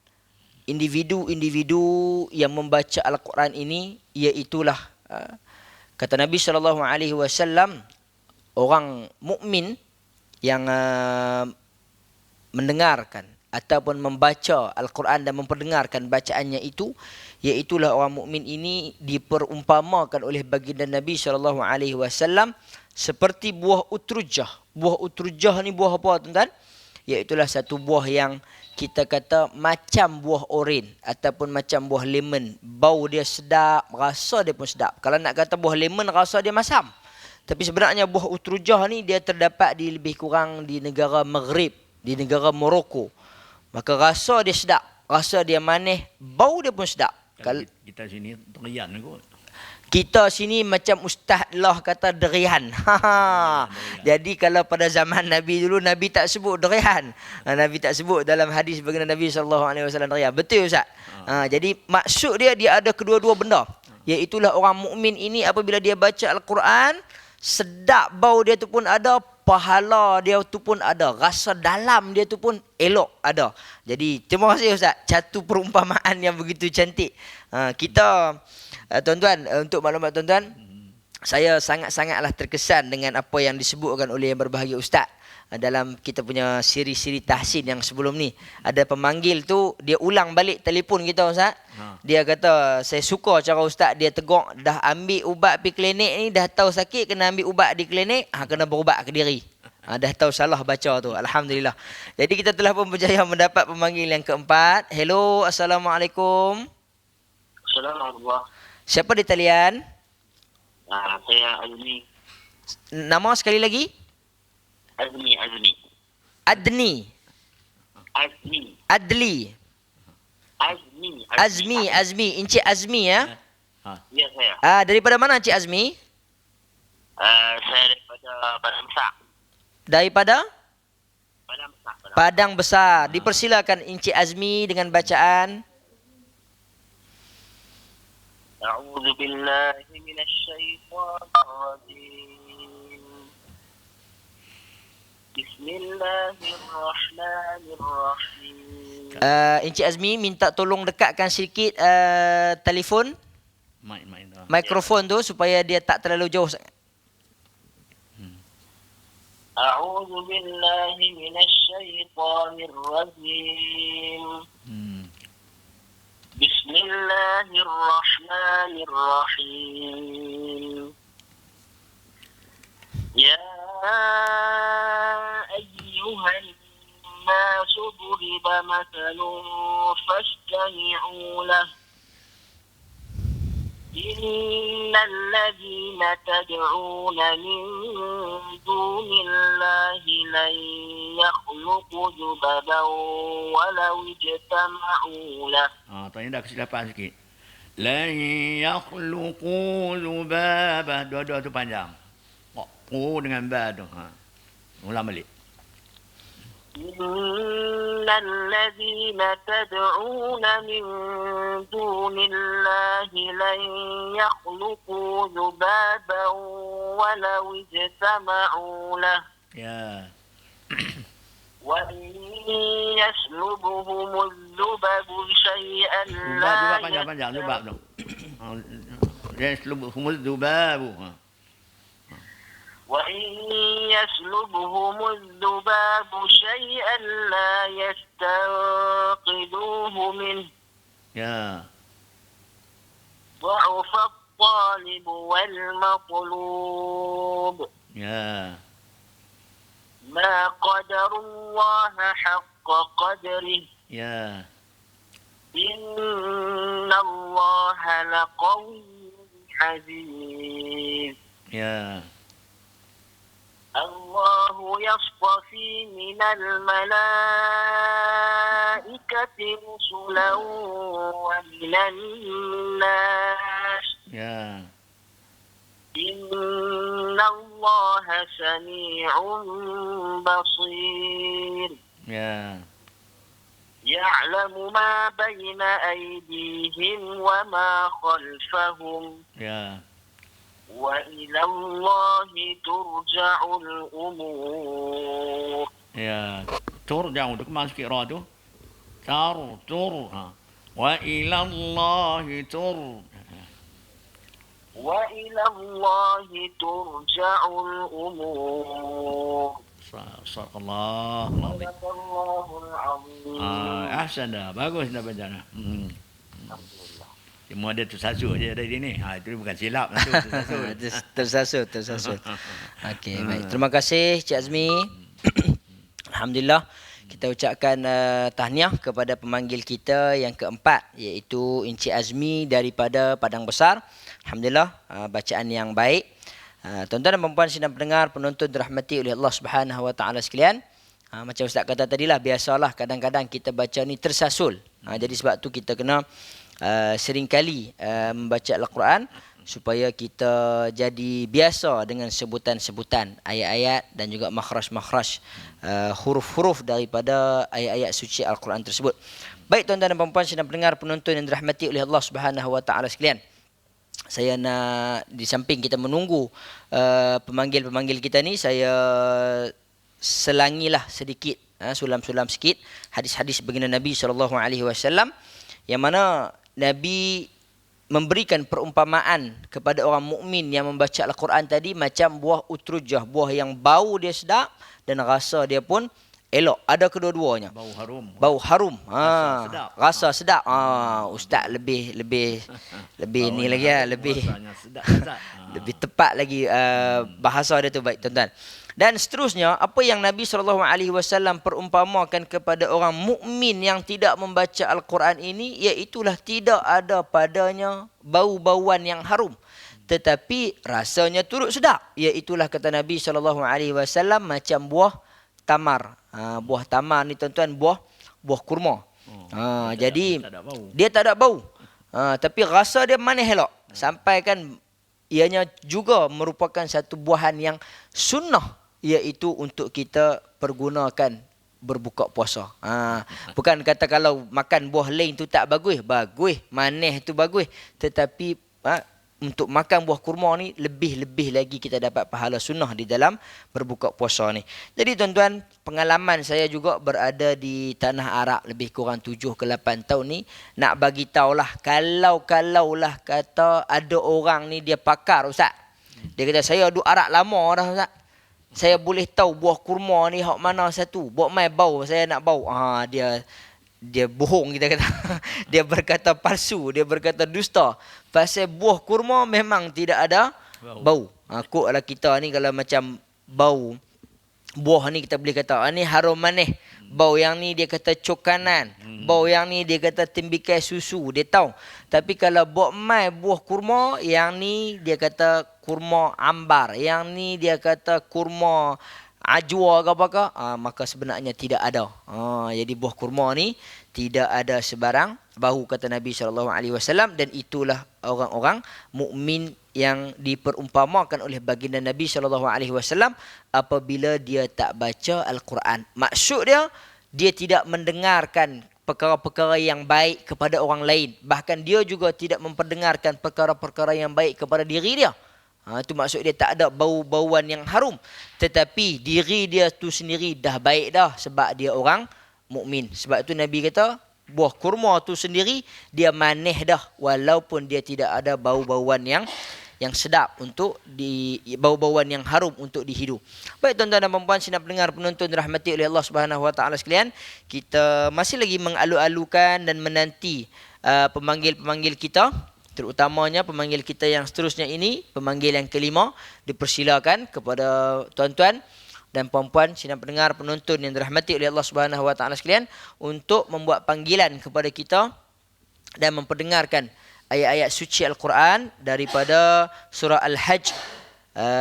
individu-individu yang membaca Al-Quran ini, iaitulah kata Nabi SAW, orang mukmin yang mendengarkan ataupun membaca Al-Quran dan memperdengarkan bacaannya itu, iaitulah orang mukmin ini diperumpamakan oleh baginda Nabi SAW seperti buah utrujah. Buah utrujah ni buah apa tuan-tuan? Iaitulah satu buah yang kita kata macam buah oren ataupun macam buah lemon. Bau dia sedap, rasa dia pun sedap. Kalau nak kata buah lemon, rasa dia masam. Tapi sebenarnya buah utrujah ni dia terdapat di lebih kurang di negara Maghrib, di negara Morocco. Maka rasa dia sedap, rasa dia manis, bau dia pun sedap. Kalau kita sini terian kot. Kita sini macam Ustaz lah kata derian. Jadi kalau pada zaman Nabi dulu, Nabi tak sebut derian. Nabi tak sebut dalam hadis baginda Nabi SAW derian. Betul Ustaz? Jadi maksud dia ada kedua-dua benda. Iaitulah orang mukmin ini apabila dia baca Al-Quran, sedap bau dia tu pun ada, pahala dia tu pun ada, rasa dalam dia tu pun elok ada. Jadi terima kasih Ustaz, satu perumpamaan yang begitu cantik. Kita tuan-tuan, untuk maklumat tuan-tuan, saya sangat-sangatlah terkesan dengan apa yang disebutkan oleh yang berbahagia Ustaz dalam kita punya siri-siri tahsin yang sebelum ni. Ada pemanggil tu, dia ulang balik telefon kita Ustaz. Dia kata, saya suka cara Ustaz dia tegur, dah ambil ubat pergi klinik ni, dah tahu sakit kena ambil ubat di klinik, kena berubat ke diri. Dah tahu salah baca tu. Alhamdulillah. Jadi kita telah pun berjaya mendapat pemanggil yang keempat. Hello, Assalamualaikum. Assalamualaikum. Siapa di talian? Saya Azmi. Nama sekali lagi? Azmi. Adni. Adli. Azmi. Encik Azmi ya? Ya, saya. Daripada mana Encik Azmi? Saya daripada Padang Besar. Daripada? Padang Besar. Padang Besar. Dipersilakan Encik Azmi dengan bacaan. A'udzu billahi minasy syaithanir rajim. Bismillahirrahmanirrahim. Encik Azmi minta tolong dekatkan sikit telefon, mikrofon tu supaya dia tak terlalu jauh sangat. A'udzu billahi minasy syaithanir rajim. Bismillahirrahmanirrahim. Ya ayyuhan nasu duriba mathalun fastami'u lahu. Innal ladzina tad'una min dunillahi lan yakhluqu dhubaban walau ijtama'u lahu. Tanya dah kesilapan sikit. Lan yakhluqu dhubaba. Dua-dua tu panjang. Ku dengan ba tu. Ulang balik. Innal ladzina tad'una min dunillahi lan yakhluqu dhubaban walau ijtama'u lahu. Ya. Wa in yaslubuhumul dhubabu syai'an la Dhubab panjang dhubab tu. Yaslubuhumul dhubabu. وَإِنْ يَسْلُبْهُمُ الذُّبَابُ شَيْئًا لَا يَسْتَنقِذُوهُ مِنْهُ Ya. ضَعُفَ الطَّالِبُ وَالْمَطْلُوبُ Ya. مَا قَدَرُ اللَّهَ حَقَّ قَدْرِهِ Ya. إِنَّ اللَّهَ لَقَوِيٌّ عَزِيزٌ. Ya. الله يصطفي من الملائكة رسلا ومن الناس. Ya. إن الله سميع بصير. Ya. يعلم ما بين أيديهم وما خلفهم. Ya. وإلى الله ترجع الأمور. Ya. Turja'u tu kemana sikit ra tu? Tur. Wa ila Allahi tur. وإلى الله ترجع الأمور. Sadaqallah. Sadaqallahul azim. Ahsan dah. Bagus dah baca dah. Alhamdulillah. Cuma dia tersasul je dari sini. Itu bukan silap lah tu, tersasul. Tersasul. Okey, baik. Terima kasih Cik Azmi. Alhamdulillah. Kita ucapkan tahniah kepada pemanggil kita yang keempat, iaitu Encik Azmi daripada Padang Besar. Alhamdulillah, bacaan yang baik. Tuan-tuan dan puan-puan sidang pendengar, penonton dirahmati oleh Allah Subhanahu Wa Taala sekalian. Macam Ustaz kata tadilah, biasalah kadang-kadang kita baca ni tersasul. Jadi sebab tu kita kena seringkali membaca Al-Quran supaya kita jadi biasa dengan sebutan-sebutan ayat-ayat dan juga makhraj-makhraj huruf-huruf daripada ayat-ayat suci Al-Quran tersebut. Baik tuan-tuan dan puan-puan sidang pendengar, penonton yang dirahmati oleh Allah Subhanahu Wa Taala sekalian. Saya nak, di samping kita menunggu pemanggil-pemanggil kita ni, saya selangilah sedikit, sulam-sulam sikit hadis-hadis baginda Nabi SAW, yang mana Nabi memberikan perumpamaan kepada orang mukmin yang membaca Al-Quran tadi macam buah utrujah, buah yang bau dia sedap dan rasa dia pun elok. Ada kedua-duanya. Bau harum. Bau harum. Rasa sedap. Rasa sedap. Ustaz lebih ni lagi ya, lebih sedap. lebih tepat lagi bahasa dia tu. Baik tuan-tuan. Dan seterusnya, apa yang Nabi SAW perumpamakan kepada orang mukmin yang tidak membaca Al-Quran ini, iaitulah tidak ada padanya bau-bauan yang harum, tetapi rasanya turut sedap. Iaitulah kata Nabi SAW macam buah tamar. Buah tamar ni tuan-tuan, buah kurma. Jadi dia tak ada bau. Tapi rasa dia manis elok. Sampai kan ianya juga merupakan satu buahan yang sunnah, iaitu untuk kita pergunakan berbuka puasa. Bukan kata kalau makan buah lain tu tak bagus. Bagus, manis tu bagus. Tetapi untuk makan buah kurma ni lebih lagi kita dapat pahala sunnah di dalam berbuka puasa ni. Jadi tuan-tuan, pengalaman saya juga berada di tanah Arab lebih kurang 7 ke 8 tahun ni, nak bagi tahulah, kalau-kalaulah kata ada orang ni dia pakar Ustaz. Dia kata saya duduk Arab lama dah Ustaz. Saya boleh tahu buah kurma ni hak mana satu. Buat mai bau, saya nak bau. Dia bohong, kita kata. Dia berkata palsu, dia berkata dusta. Pasal buah kurma memang tidak ada bau. Kok lah kita ni kalau macam bau buah ni kita boleh kata ni harum manis. Bau yang ni dia kata cokanan. Bau yang ni dia kata tembikai susu, dia tahu. Tapi kalau buat mai buah kurma, yang ni dia kata kurma ambar, yang ni dia kata kurma ajwa ke apakah, maka sebenarnya tidak ada. Jadi buah kurma ni tidak ada sebarang bau, kata Nabi SAW, dan itulah orang-orang mukmin yang diperumpamakan oleh baginda Nabi SAW apabila dia tak baca Al-Quran. Maksud dia tidak mendengarkan perkara-perkara yang baik kepada orang lain. Bahkan dia juga tidak memperdengarkan perkara-perkara yang baik kepada diri dia. Itu maksud dia tak ada bau-bauan yang harum. Tetapi diri dia tu sendiri dah baik dah sebab dia orang mukmin. Sebab itu Nabi kata buah kurma tu sendiri dia manis dah walaupun dia tidak ada bau-bauan yang sedap untuk bau-bauan yang harum untuk dihidu. Baik tuan-tuan dan puan-puan sidang pendengar penonton dirahmati oleh Allah Subhanahu Wa Taala sekalian, kita masih lagi mengalu-alukan dan menanti pemanggil-pemanggil kita, terutamanya pemanggil kita yang seterusnya ini, pemanggil yang kelima. Dipersilakan kepada tuan-tuan dan puan-puan sidang pendengar penonton yang dirahmati oleh Allah Subhanahu Wa Taala sekalian untuk membuat panggilan kepada kita dan memperdengarkan ayat-ayat suci Al-Quran daripada surah Al-Hajj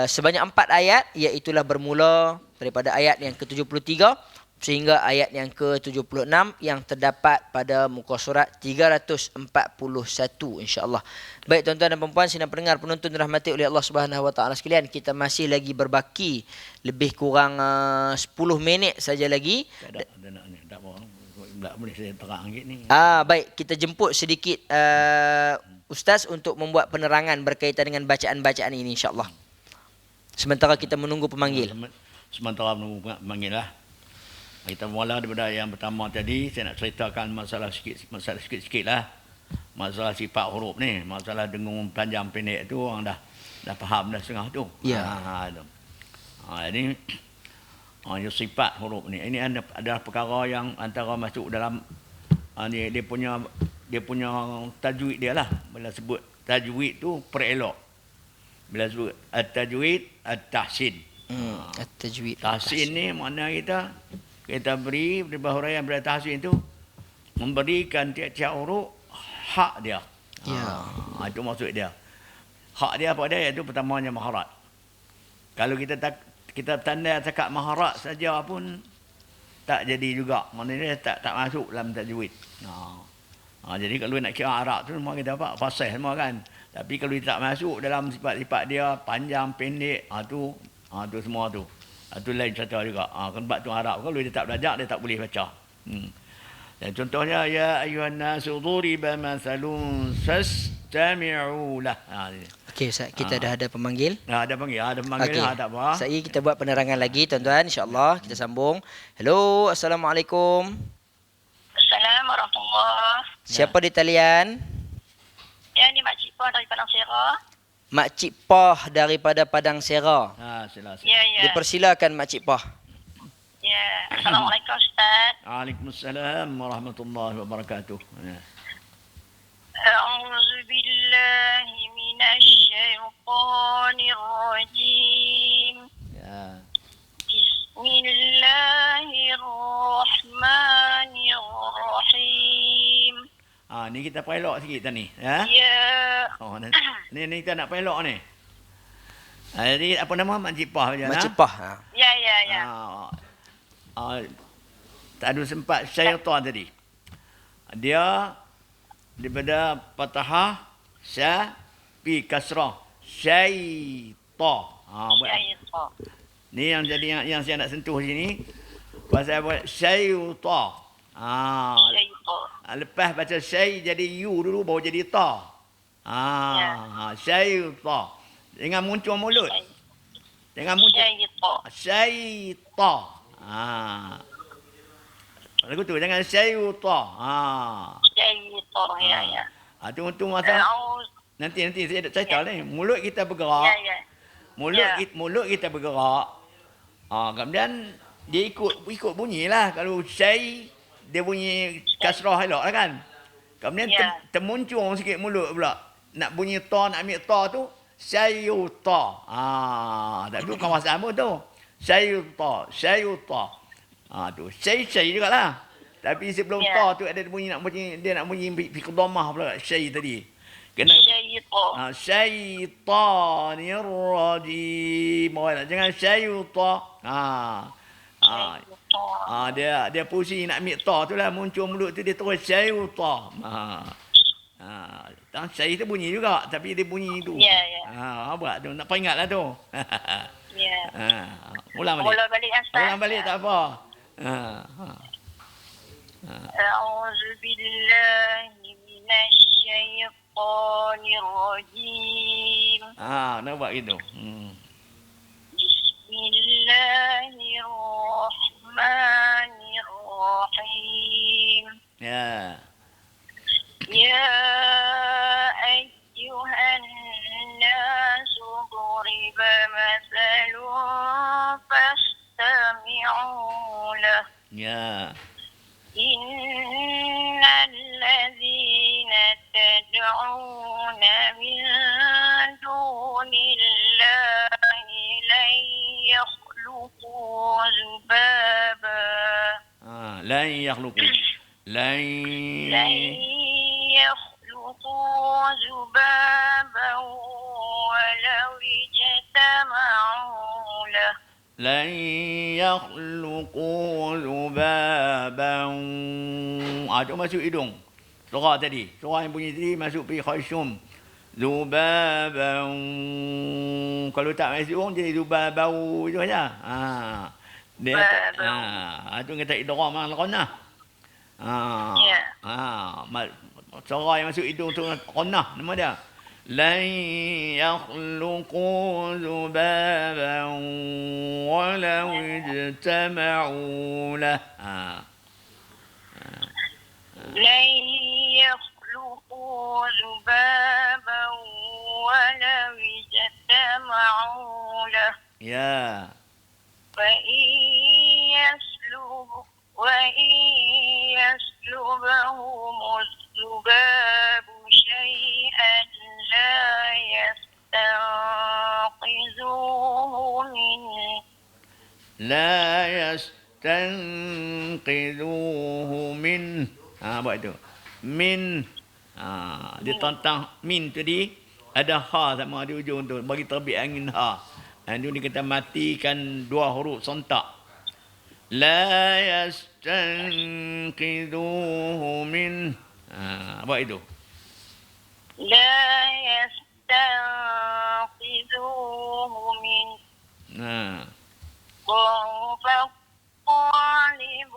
sebanyak 4 ayat, iaitulah bermula daripada ayat yang ke-73 sehingga ayat yang ke-76 yang terdapat pada muka surat 341 insya-Allah. Baik tuan-tuan dan puan-puan sidang pendengar penonton dirahmati oleh Allah Subhanahu Wa Taala sekalian, kita masih lagi berbaki lebih kurang 10 minit saja lagi. Tak boleh saya terang sikit ni. Baik, kita jemput sedikit Ustaz untuk membuat penerangan berkaitan dengan bacaan-bacaan ini insya-Allah. Sementara kita menunggu pemanggil. Sementara menunggu pemanggil lah. Kita mula daripada yang pertama tadi, saya nak ceritakan masalah sikit-sikit lah. Masalah sifat huruf ni, masalah dengung panjang pendek tu orang dah faham dah setengah tu. Ya. Jadi Dia sifat huruf ni. Ini adalah perkara yang antara masuk dalam dia punya tajwid dia lah. Bila sebut tajwid tu perelok. Bila sebut at-tajwid at-tahsin. At-tajwid. Tahsin ni makna kita beri huraian pada tahsin tu memberikan tiap-tiap huruf hak dia. Ya. Itu maksud dia. Hak dia apa dia? Iaitu pertamanya maharat. Kalau kita tanda cakap maharat saja pun tak jadi juga. Maknanya tak masuk dalam tajwid. Jadi kalau nak kira Arab tu semua kita apa? Fasih semua kan. Tapi kalau dia tak masuk dalam sifat-sifat dia panjang pendek tu semua tu. Itu lain cerita juga. Sebab tu Arab kalau dia tak belajar dia tak boleh baca. Dan contohnya ya ayyuhan nasu duriba mathalun fastami'u lah. Okey Ustaz, kita dah ada pemanggil. Ada pemanggil Okey. tak apa. Saya kita buat penerangan lagi tuan-tuan, insya-Allah kita sambung. Hello, assalamualaikum. Assalamualaikum warahmatullahi. Siapa di talian? Ya, ni Mak Cik Puan dari Padang Serah. Mak Cik Pah daripada Padang Serah. Silakan. Ya, ya. Dipersilakan Mak Cik Pah. Ya. Assalamualaikum Ustaz. Waalaikumsalam warahmatullahi wabarakatuh. أعوذ بالله من الشيطان الرجيم. Ya. بسم الله الرحمن الرحيم. Ni kita pelok sikit tadi, ya. Ya. Ni kita nak pelok ni. Jadi apa nama Mak Cik Pah je Mak lah. Cik Pah. Ya, ya, ya. Tak ada sempat syaitan tadi. Dia daripada patahah sya pi kasrah syaita. Syaitan. Ni yang jadi yang saya nak sentuh sini. Pasal buat syaita. Syaitan. Lepas baca syai jadi u dulu baru jadi ta. Syaita. Dengan muncul mulut. Dengan muncul Syaitan. syaita. Lagu tu jangan syaita. Syaitan. Ya, ya. Tu masa أعوذ. nanti saya cerita ni. Mulut kita bergerak. Ya, ya. Mulut kita bergerak. Kemudian dia ikut bunyilah. Kalau syai dia bunyi kasrah elok lah kan. Kemudian termuncung sikit mulut pula. Nak bunyi ta, nak ambil ta tu syaiuta. Tak tu kawan sama tu. Syaiuta. Tu syai jugalah. Tapi sebelum ta tu ada bunyi nak bunyi fi qadamah pula syai tadi. Kena Syaitan. syaitanir rajim. Jangan syaiuta. Dia pusing nak ambil ta tu lah muncul mulut tu dia terus syaiuta. Syai tu bunyi juga tapi dia bunyi tu. Ya, ya. Buat tu nak peringatlah tu. Ya. Ulang balik. Ulang balik Ustaz. Ulang balik tak apa. أعوذ بالله من الشيطان الرجيم. Nak buat gitu. بسم الله الرحمن الرحيم. Ya. يا أيها الناس ضرب مثل فاستمعوا له. Ya. إن الذين تدعون من دون الله لن يخلقوا ذبابا. Lan yakhluqu. Lan يخلقوا ذبابا ولو اجتمعوا له. lan yakhluqu lubaban. Tu masuk hidung. Suara tadi. Suara yang bunyi tadi masuk pergi khasyum. Lubaban. Kalau tak masuk hidung jadi lubabau itu saja. Dia tu kata idgham al-qannah. Suara yang masuk hidung tu qannah nama dia. لن يخلقوا ذبابا ولو اجتمعوا له. لن يخلقوا ذبابا ولو اجتمعوا له. Ya. فإن وإن يسلبهم الذباب شيئا لا يستنقذوه منه La yastanqidhuhu min. Buat itu. Min. Dia tentang min tadi ada ha sama di ujung tu bagi terbit angin ha. Itu dia kata matikan dua huruf sontak. La yastanqidhuhu min. Buat itu. لا يستنقذوه منه ضعف الطالب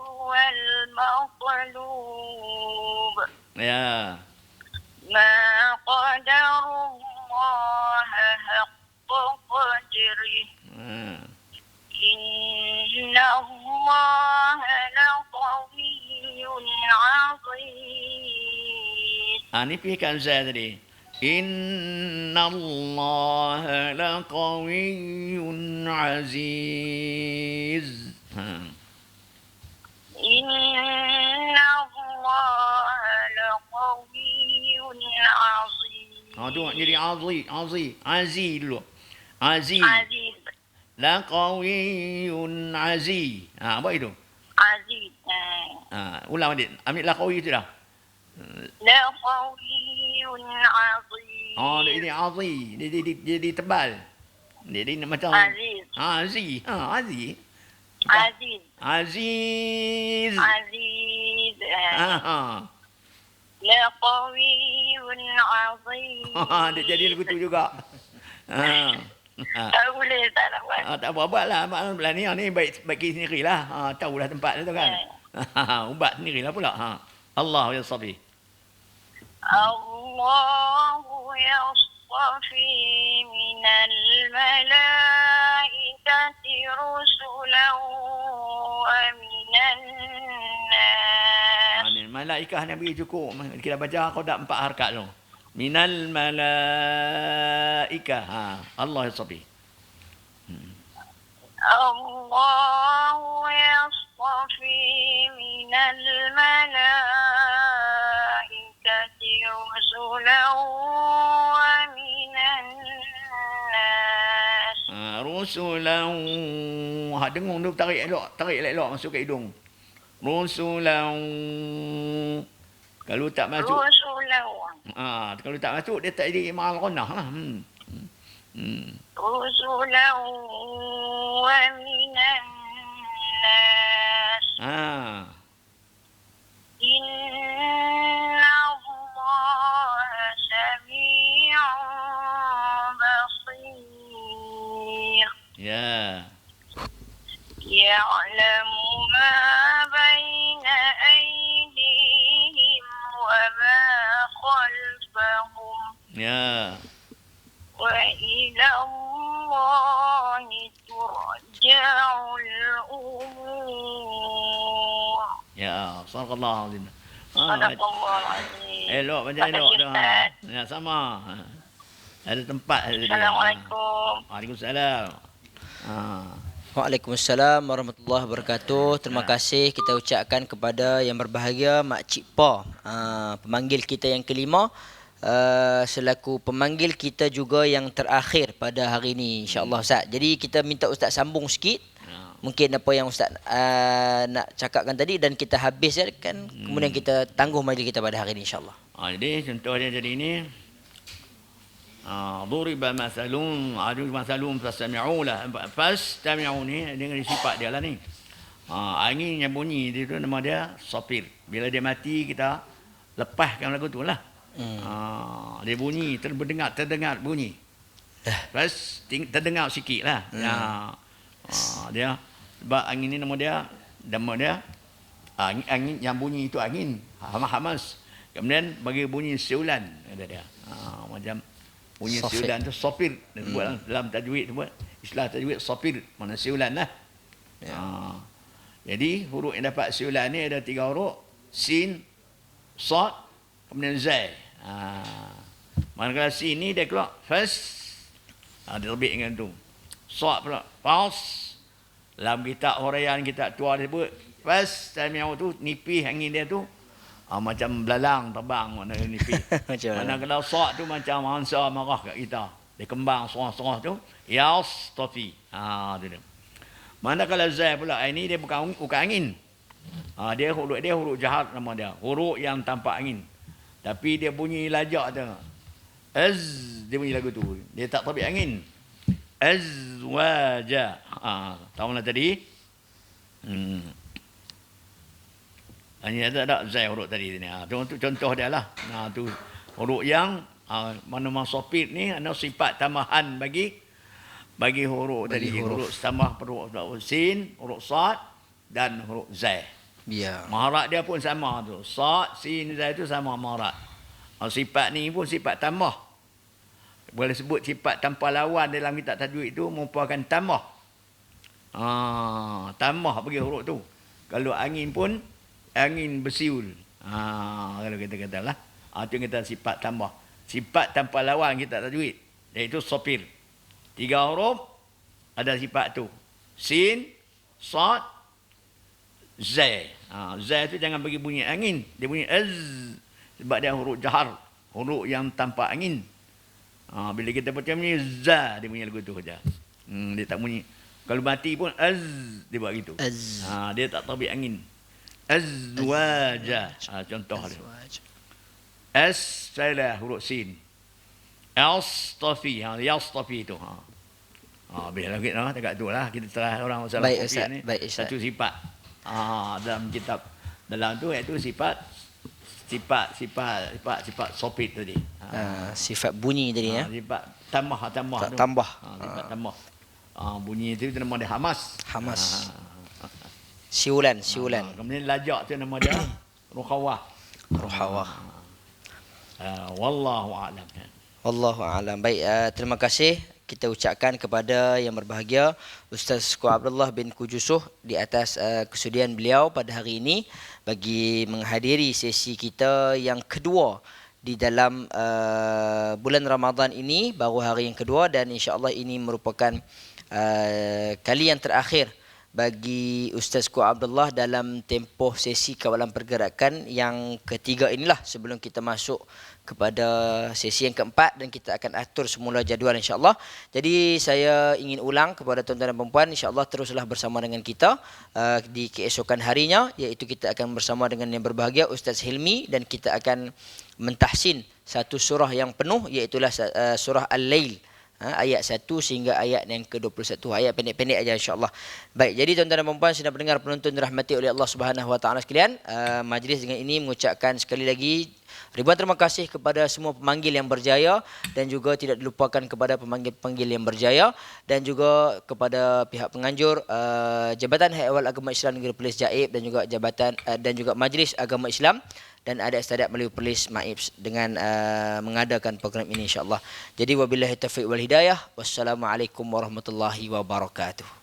والمطلوب Ya. ما قدر الله حق قدره إن الله لقوي عزيز Ni pihkan saya tadi. Inna Allah laqawiyyun aziz. إن الله لقوي عزيز Tu jadi aziz dulu. Aziz. عزيز Laqawiyyun aziz. Apa itu? عزيز Ulang adik. Ambil laqawi tu dah. لقوي عزيز Ini aziz. Dia tebal. Dia macam عزيز aziz. Aziz. عزيز Aziz. عزيز لقوي عزيز Dia jadi lagu tu juga. Tak boleh tak nak buat. Tak apa buatlah. Maklumlah ni baik bagi sendirilah. Tahulah tempat tu kan. Ubat sendirilah pula. Allah ya sabi. الله يصطفي من الملائكة رسلا ومن الناس Ni malaikah Nabi cukup. Kita baca kau dah 4 harakat tu. Minal malaikah. Allah ya sabi. الله يصطفي من الملائكة رسلا ومن الناس Rusulan. Dengung tu tarik elok masuk ke hidung. Rusulan. Kalau tak masuk. رسلا Kalau tak masuk dia tak jadi ma'al ghunnah lah. رسلا ومن الناس إن الله سميع بصير Ya. يعلم ما بين أيديهم وما خلفهم Ya. وإلى الله ترجع الأمور Ya. Sadaqallahu azim. صدق الله العظيم Elok macam elok dah. Ya sama. Ada tempat ada dia. Assalamualaikum. Waalaikumsalam. Waalaikumsalam warahmatullahi wabarakatuh. Terima kasih kita ucapkan kepada yang berbahagia Mak Cik Pa, pemanggil kita yang kelima, selaku pemanggil kita juga yang terakhir pada hari ini, insya-Allah Ustaz. Jadi kita minta Ustaz sambung sikit. Mungkin apa yang Ustaz nak cakapkan tadi dan kita habis kan, kemudian kita tangguh majlis kita pada hari ini, insya-Allah. Jadi contoh dia jadi ini. Duriba masalun, adu masalun fastami'u lah. Fastami'u ni dengan sifat dia lah ni. Angin yang bunyi dia tu nama dia sopir. Bila dia mati kita lepaskan lagu tu lah. Dia bunyi, terdengar bunyi. Lepas terdengar sikit lah. Dia sebab angin ni nama dia angin yang bunyi itu angin hamas. Kemudian bagi bunyi siulan ada dia. Macam bunyi siulan tu sopir. Dalam tajwid tu buat istilah tajwid sopir, mana siulan lah. Jadi huruf yang dapat siulan ni ada 3 huruf, sin, sad, kemudian zai. Manakala sin ni dia keluar fas, dia terbit dengan tu. Sad pula pas, Dalam kitab huraian kitab tua dia sebut fastami'u tu nipis angin dia tu macam belalang terbang mana nipis. Macam Mana kalau sad tu macam hangsa marah kat kita. Dia kembang serah-serah tu yastafi. Tu dia. Mana kalau zai pula ini dia bukan angin. Dia huruf jahat nama dia. Huruf yang tanpa angin. Tapi dia bunyi lajak tu. Dia bunyi lagu tu. Dia tak terbit angin. Azwaja. Tahu lah tadi? Ini ada zai huruf tadi ni. Tu contoh dia lah. Tu huruf yang mana sopit ni ada sifat tambahan bagi huruf tadi. Huruf tambah huruf sin, huruf sad dan huruf zai. Ya. Maharat dia pun sama tu. Sad, sin, zai tu sama maharat. Sifat ni pun sifat tambah. Boleh sebut sifat tanpa lawan dalam kitab tajwid itu merupakan tambah. Tambah bagi huruf tu. Kalau angin pun angin bersiul. Kalau kita katalah. Itu kita sifat tambah. Sifat tanpa lawan kitab tajwid. Iaitu sopir. 3 huruf ada sifat tu. Sin, sad, zai. Zai tu jangan bagi bunyi angin. Dia bunyi az. Sebab dia huruf jahar. Huruf yang tanpa angin. Bila kita baca ni za dia bunyi lagu tu saja. Dia tak bunyi. Kalau mati pun az dia buat gitu. Dia tak terbit angin. Azwaja. Contoh dia. S saya huruf sin. Yastafi. Yastafi tu. Bila lagi dekat tu lah kita telah orang masalah kopi ni. Satu sifat. Dalam kitab dalam tu iaitu sifat sopit tadi. Sifat bunyi tadi ya. Sifat tambah. Sifat tambah. Bunyi itu nama dia hamas. Siulan. Kemudian lajak tu nama dia rukhawah. Wallahu a'lam. Wallahu a'lam. Baik, terima kasih kita ucapkan kepada yang berbahagia Ustaz Ku Abdullah bin Kujusuh di atas kesudian beliau pada hari ini bagi menghadiri sesi kita yang kedua di dalam bulan Ramadan ini, baru hari yang kedua, dan insya-Allah ini merupakan kali yang terakhir bagi Ustaz Ku Abdullah dalam tempoh sesi kawalan pergerakan yang ketiga inilah, sebelum kita masuk kepada sesi yang keempat dan kita akan atur semula jadual insya-Allah. Jadi saya ingin ulang kepada tuan-tuan dan puan-puan, insya-Allah teruslah bersama dengan kita di keesokan harinya, iaitu kita akan bersama dengan yang berbahagia Ustaz Hilmi, dan kita akan mentahsin satu surah yang penuh, iaitu surah Al-Lail. Ayat 1 sehingga ayat yang ke-21. Ayat pendek-pendek aja insya-Allah. Baik, jadi tuan-tuan dan puan-puan, sedang pendengar penonton dirahmati oleh Allah Subhanahu wa taala sekalian, majlis dengan ini mengucapkan sekali lagi ribuan terima kasih kepada semua pemanggil yang berjaya, dan juga tidak dilupakan kepada pemanggil-pemanggil yang berjaya, dan juga kepada pihak penganjur Jabatan Hayat Agama Islam Negeri Perlis Jaib, dan juga jabatan dan juga Majlis Agama Islam dan ada istiadat melalui Perlis Maibs dengan mengadakan program ini insya-Allah. Jadi wabillahi taufiq wal hidayah. Wassalamualaikum warahmatullahi wabarakatuh.